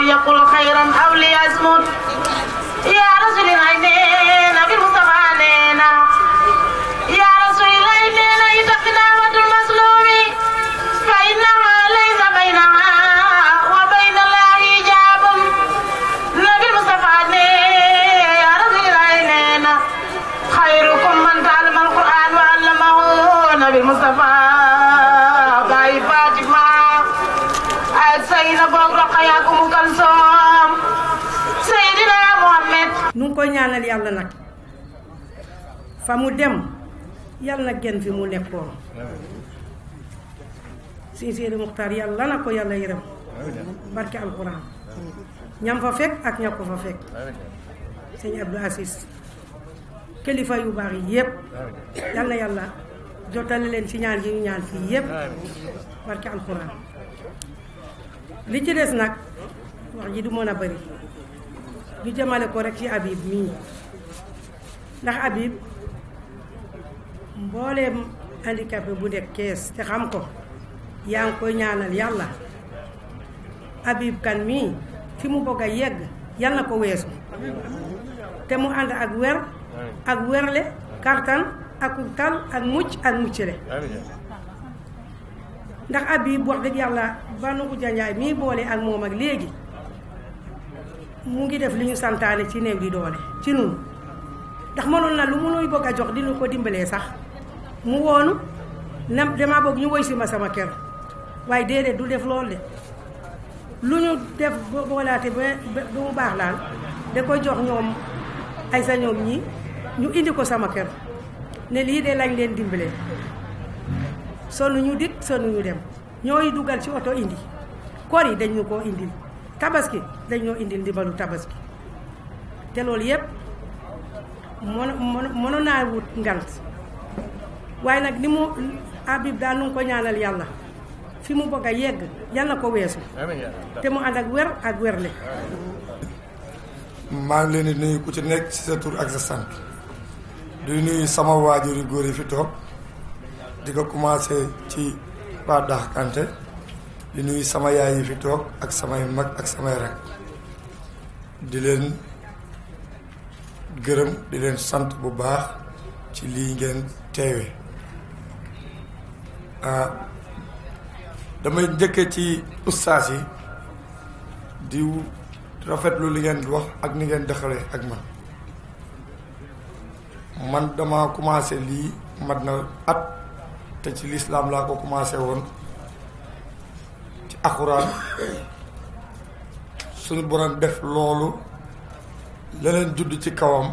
يقول خيرا أو ليصمت يا رسول العينين بالمصطفى علينا يا رسول العينين يتقدامة المظلوم فإنما ليس بينها وبين الله حجاب نبي المصطفى يا رسول العينين خيركم من تعلم القرآن وعلمه نبي المصطفى باي فاطمة سيدنا بوك رقياكم كلثوم سيدنا محمد nu ngi koy ñaanal yàlla nag fa mu dem yàlla na gën fi mu nekkoon Seydi Muxtaar yàlla na ko yàlla yërëm barke alquran ñam fa fekk ak ña ko fa fekk sëñ Abdou Aziz kilifa yu baax yi yëpp yal na yàlla jotale leen ci ñaan yi ñu ñaan fii yëpp barke alquran li ci des nag wax ji du mën a bari ñu jëmale ko rek ci Habib mii ndax Habib mbooleem handicapé bu nekk Kees te xam ko yaa ngi koy ñaanal yàlla Habib Kane mii fi mu bëgg a yegg yal na ko weesu te mu ànd ak wer ak werle kartan ak tal ak muccale ndax Habib wax dëgg yàlla ba nu ko janjaay mii boole ak moom ak léegi mu ngi def li ñu santaane ci néew di doole ci nun ndax mënoon na lu mu nuy bëgg a jox dinu ko dimbalee sax mu woonu na dama bëgg ñu woy si ma sama kër waaye déedéet du def loolu de lu ñu def boolaate ba mu baax laal da koy jox ñoom ay sa ñoom ñi ñu indi ko sama kër ne lii de lañ leen dimbalee sonn ñu dit sonn ñu dem ñooy dugal ci oto indi koor yi dañ ñu koo indil tabaski dañ ñoo indil ndimbalu tabaski te loolu yëpp mënoon naa wut ngant waaye nag ni mu Habib daal nu ngi ko ñaanal yàlla fi mu bëgg a yegg yàlla na ko weesu te mu ànd ak wer ak werle maa ngi leen di nuyu ku ci nekk ci sa tur ak sa sant di nuyu sama waajur yu góor yi fi toog di ko commencé ci waa Dax Kanté di nuyu sama yaay yi fi toog ak samay mag ak samay rak di leen gërëm di leen sant bu baax ci lii ngeen teewe damay njëkke ci ustaas yi di rafetlu li ngeen wax ak ni ngeen doxalee ak man dama commencé lii mat na at te ci lislaam laa ko commencé woon ci alxuraan suñu borom def loolu leneen judd ci kawam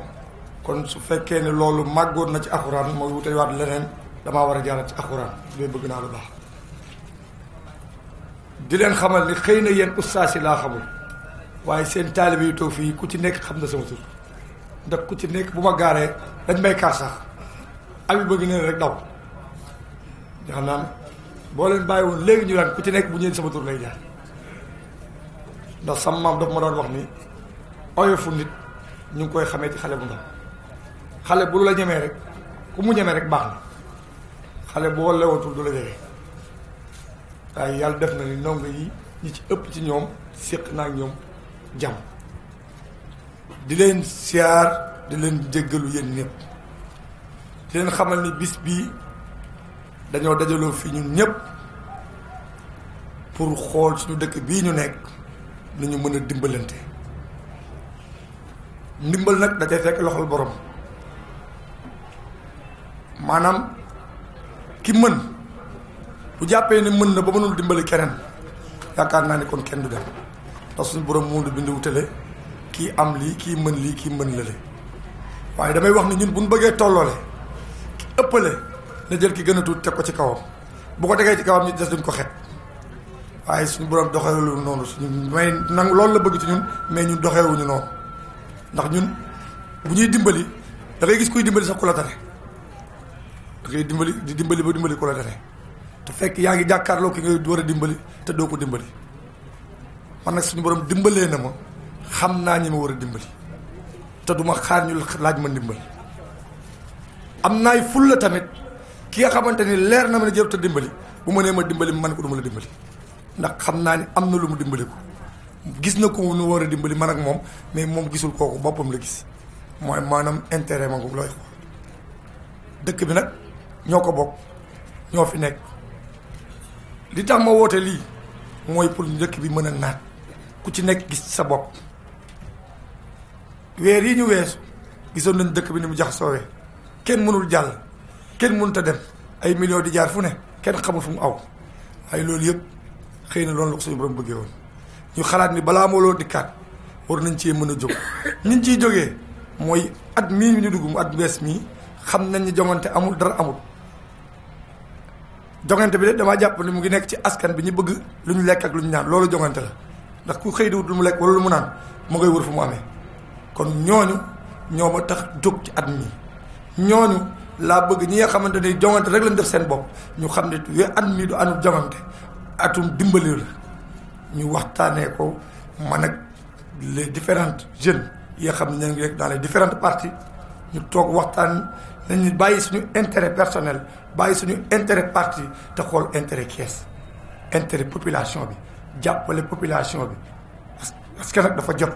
kon su fekkee ne loolu màggoon na ci alxuraan mooy wute waat leneen damaa war a jaarat ci alxuraan mais bëgg naa lu baax di leen xamal ni xëy na yéen ustaas yi laa xamul waaye seen taalibe yu toog fii ku ci nekk xam na sama tur ndax ku ci nekk bu ma gaaree dañ may kaar sax abi bëgg neen rek daw xam naa boo leen bàyyi woon léegi ñu daan ku ci nekk bu ñeen sama tur lay jaar ndax sama maam daf ma doon wax ni oyofu nit ñu ngi koy xamee ci xale bu ndaw xale bu la ñemee rek ku mu ñemee rek baax na xale boo lewatul du la jege waaye yàlla def na ni ndongo yi ñi ci ëpp ci ñoom séq naa ak ñoom jàmm di leen siyaar di leen jéggalu yéen ñëpp di leen xamal ni bis bii dañoo dajaloo fii ñun ñëpp pour xool suñu dëkk bii ñu nekk nu ñu mën a dimbalante ndimbal nag da cay fekk loxol borom maanaam ki mën bu jàppee ne mën na ba mënul dimbali keneen yaakaar naa ni kon kenn du dem ndax suñu borom moo du bind wutale kii am lii kii mën lële waaye damay wax ni ñun bu ñu bëggee tolloole ki ëppale na jël ki gën a tuut teg ko ci kawam bu ko tegee ci kawam ñu des duñ ko xet waaye suñu borom doxeewuñu noonu suñu may nangu loolu la bëgg ci ñun mais ñun doxeewuñu noonu ndax ñun bu ñuy dimbali da ngay gis kuy dimbali sax ku la tane da ngay dimbali di dimbali ba dimbali ku la tane te fekk yaa ngi jàkkaarloo ki ngay war a dimbali te doo ko dimbali man nag suñu borom dimbalee na ma xam naa ñi ma war a dimbali te duma xaar ñu laaj ma dimbali am naay ful la tamit ki nga xamante ni leer na ma ne jërut a dimbali bu ma nee ma dimbali man ko du ma la dimbali ndax xam naa ni am na lu mu dimbali ko gis na ko nu war a dimbali man ak moom mais moom gisul kooku boppam la gis mooy maanaam intérêt ma looy xool dëkk bi nag ñoo ko bokk ñoo fi nekk li tax ma woote lii mooy pour dëkk bi mën a naat ku ci nekk gis sa bopp weer yi ñu weesu gisoon nañ dëkk bi ni mu jaxasoowee kenn mënul jàll kenn mënut a dem ay millions di jaar fu ne kenn xamul fu mu aw waaye loolu yëpp xëy na loolu la ko suñu borom bëggee woon ñu xalaat ni balaa moo loolu dikkaat war nañ cee mën a jóg niñ ciy jógee mooy at mii ñu dugg mu at bees mii xam nañ ni jongante amul dara amul jongante bi de damaa jàpp ni mu ngi nekk ci askan bi ñu bëgg lu ñu lekk ak lu ñu naan loolu jongante la ndax ku xëy di wut lu mu lekk wala lu mu naan mu ngay wër fu mu amee kon ñooñu ñoo ma tax jóg ci at mii ñooñu laa bëgg ñi nga xamante ni jongante rek lañ def seen bopp ñu xam ne at mii du anu jongante atum dimbali la ñu waxtaanee ko man ak les différentes jeunes yi nga xam ne ñoo ngi rek dans les différentes parties ñu toog waxtaan nañu bàyyi suñu intérêt personnel bàyyi suñu intérêt parti te xool intérêt Thiès intérêt population bi jàppale population bi parce que nag dafa jot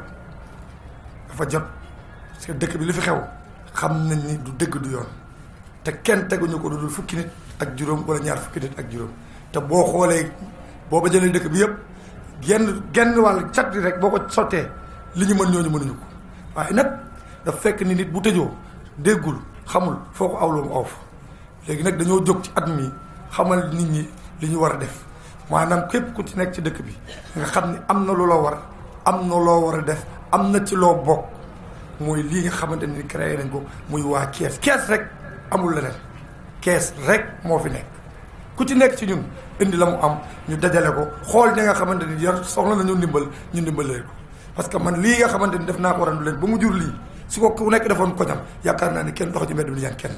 parce que dëkk bi li fi xew xam nañ ni du dëgg du yoon te kenn teguñu ko dudul fukki nit ak juróom wala ñaar fukki nit ak juróom te boo xoolee boo ba jëlee dëkk bi yëpp genn wàll cat bi rek boo ko sottee li ñu mën ñooñu mënuñu ko waaye nag dafa fekk ni nit bu tëjoo déggul xamul foo ko awloo mu aw fa léegi nag dañoo jóg ci at mi xamal nit ñi li ñu war a def maanaam képp ku ci nekk ci dëkk bi nga xam ni am na lu la war am na loo war a def am na ci loo bokk mooy lii nga xamante ni créé nañ ko muy waa Thiès Thiès rek amul leneen Thiès rek moo fi nekk ku ci nekk ci ñun indi la mu am ñu dajale ko xool ñi nga xamante ni yar soxla nañu ndimbal ñu ndimbalee ko parce que man lii nga xamante ni def naa ko waran leen ba mu jur lii su ko ku nekk defoon ko ñam yaakaar naa ni kenn dox ci mbedd bi ñaan kenn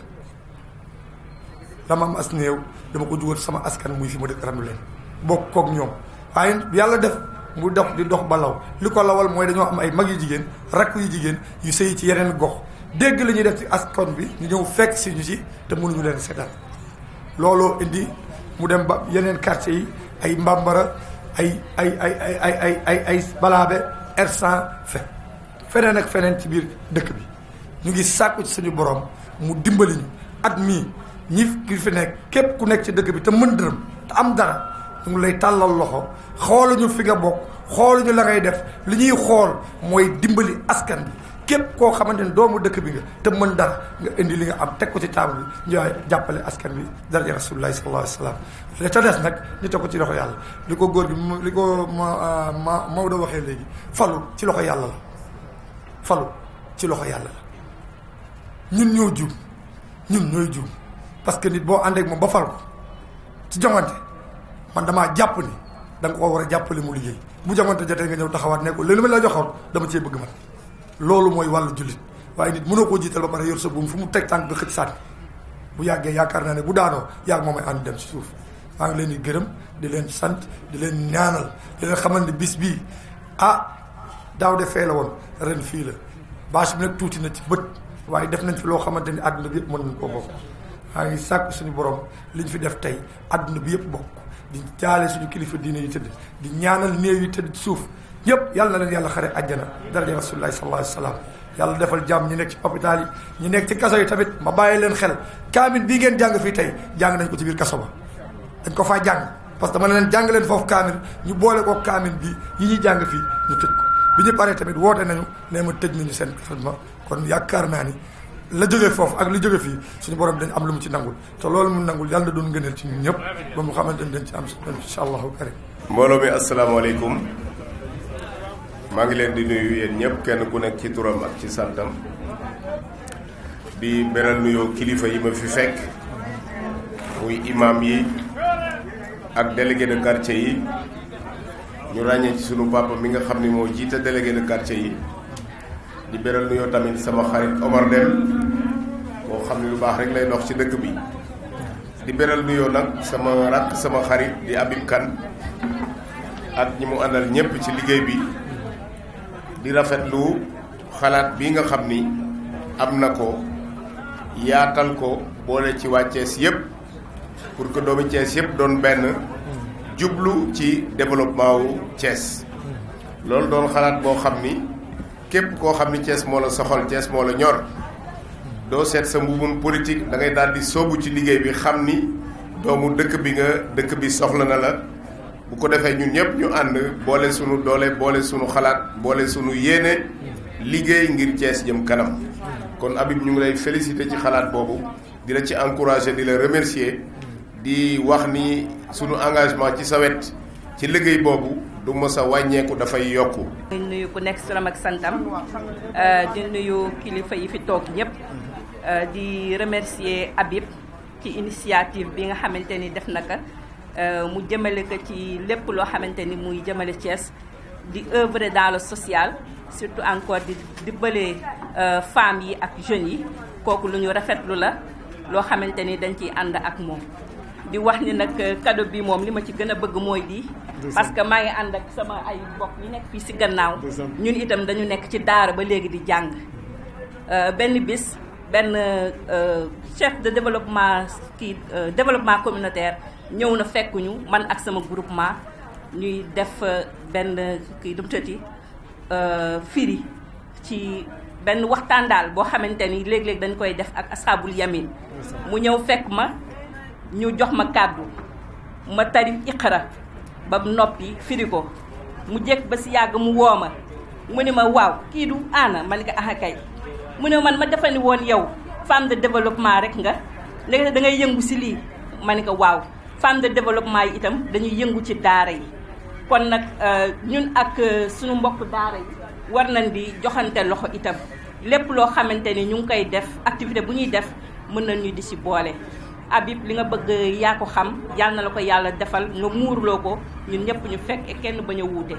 dama am as néew dama ko dugal sama askan muy fi ma dëkk randu leen bokk kook ñoom waaye yàlla def mu dox di dox ba law li ko lawal mooy dañoo am ay mag yu jigéen rakk yu jigéen yu sëy ci yeneen gox dégg la ñuy def ci askan bi ñu ñëw fekk si ñu ci te mënuñu leen seetaan looloo indi mu dem ba yeneen quartier yi ay Mbambara ay Balaabe R100 feneen ak feneen ci biir dëkk bi ñu ngi sàkku ci suñu borom mu dimbali ñu at mii ñi fi nekk képp ku nekk ci dëkk bi te mën dërëm te am dara ñu ngi lay tàllal loxo xooluñu fi nga bokk xooluñu la ngay def li ñuy xool mooy dimbali askan bi képp koo xamante ni doomu dëkk bi nga te mën dara nga indi li nga am teg ko ci table bi ñu jàppale askan bi daraja rasulullahi sallallahu alayhi wa sallam li ca des nag ñu teg ko ci loxo yàlla li ko góor gi li ko Maodo waxee léegi falu ci loxo yàlla la falu ci loxo yàlla la ñun ñoo juum ñun ñooy juum parce que nit boo àndeek moom ba fal ko ci joŋante man damaa jàpp ni da nga ko war a jàppale mu liggéey bu joŋante jotee nga ñëw taxawaat ne ko léegi li ma la joxoon dama cee bëgg man loolu mooy wàllu jullit waaye nit mënoo koo jiital ba pare yor sa buum fu mu teg tànk nga xëcc sànni bu yàggee yaakaar naa ne bu daanoo yàgg moom ay ànd dem ci suuf maa ngi leen di gërëm di leen sant di leen ñaanal di leen xamal ne bis bii daaw de fee la woon ren fii la bâche bi nag tuuti na ci bët waaye def nañ fi loo xamante ni àdduna bi yëpp mën nañ koo bokk maa ngi sàkk suñu borom liñ fi def tey àdduna bi yëpp bokk di jaale suñu kilifa diine yi tëdd di ñaanal néew yi tëdd ci suuf ñëpp yàlla na leen yàlla xare àjjana daraja rasulullahi sallallahu alayhi wa sallam yàlla defal jàmm ñi nekk ci hôpital yi ñi nekk ci kaso yi tamit ma bàyyi leen xel kaamil bii ngeen jàng fii tey jàng nañ ko ci biir kaso ba dañ ko faa jàng parce que dama ne leen jàng leen foofu kaamil ñu boole ko kaamil bi yi ñuy jàng fii ñu tëj ko bi ñu paree tamit woote nañu nee ma tëj nañu seen ma kon yaakaar naa ni la jógee foofu ak li jóge fii suñu borom dañ am lu mu ci nangul te loolu mu nangul yàlla na doon ngëneel ci ñun ñëpp ba mu xamante ni dañ ci am incha allahu karim mbooloo mi asalaamaaleykum maa ngi leen di nuyu yéen ñëpp kenn ku nekk ci turam ak ci santam di beral nuyoo kilifa yi ma fi fekk muy imam yi ak délégué de quartier yi ñu ràññee ci sunu papa mi nga xam ni moo jiite délégué de quartier yi di beral nuyoo tamit sama xarit Omar Dem moo xam ne lu baax rek lay dox ci dëkk bi di beral nuyoo nag sama rakk sama xarit di Habib Kane ak ñi mu àndal ñëpp ci liggéey bi di rafetlu xalaat bi nga xam ni am na ko yaatal ko boole ci waa Thiès yëpp pour que doomi Thiès yëpp doon benn jublu ci développement wu Thiès loolu doon xalaat boo xam ni képp koo xam ni Thiès moo la soxal Thiès moo la ñor doo seet sa mbubum politique da ngay daal di soobu ci liggéey bi xam ni doomu dëkk bi soxla na la bu ko defee ñun ñëpp ñu ànd boole sunu doole boole sunu xalaat boole sunu yéene liggéey ngir Thiès jëm kanam kon Habib ñu ngi lay féliciter ci xalaat boobu di la ci encourager di la remercier di wax ni sunu engagement ci sa wet ci liggéey boobu du mës a wàññeeku dafay yokku. di nuyu ku nekk turam ak santam di nuyu kilifa yi fi toog ñëpp di remercier Habib ci initiative bi nga xamante ni def na ko mu jëmale ko ci lépp loo xamante ni muy jëmale Thiès di œuvrer dans le social surtout encore di dimbale femmes yi ak jeunes yi kooku lu ñu rafetlu la loo xamante ni dañ ciy ànd ak moom. di wax ni nag cadeau bi moom li ma ci gën a bëgg mooy lii parce que maa ngi ànd ak sama ay mbokk yi nekk fii ci gannaaw ñun itam dañu nekk ci daara ba léegi di jàng benn bis benn chef de développement développement communautaire ñëw na fekkuñu man ak sama groupement ñuy def benn dumtati firi ci benn waxtaan daal boo xamante ni léeg-léeg dañ koy def ak asxaabul yamin mu ñëw fekk ma ñu jox ma kàddu ma tari iqra ba noppi firi ko mu jekk ba si yàgg mu woo ma mu ne ma waaw kii du Anna ma ne ko ah kay mu ne man ma defa ni woon yow femme de développement rek nga léegi da ngay yëngu si lii ma ne ko waaw femme de développement yi itam dañuy yëngu ci daara yi kon nag ñun ak suñu mbokk daara yi war nañ di joxante loxo itam lépp loo xamante ni ñu ngi koy def activité bu ñuy def mën nañu di si boole. Habib li nga bëgg yaa ko xam yal na la ko yàlla defal nga muurloo ko ñun ñëpp ñu fekk kenn bañ a wuute.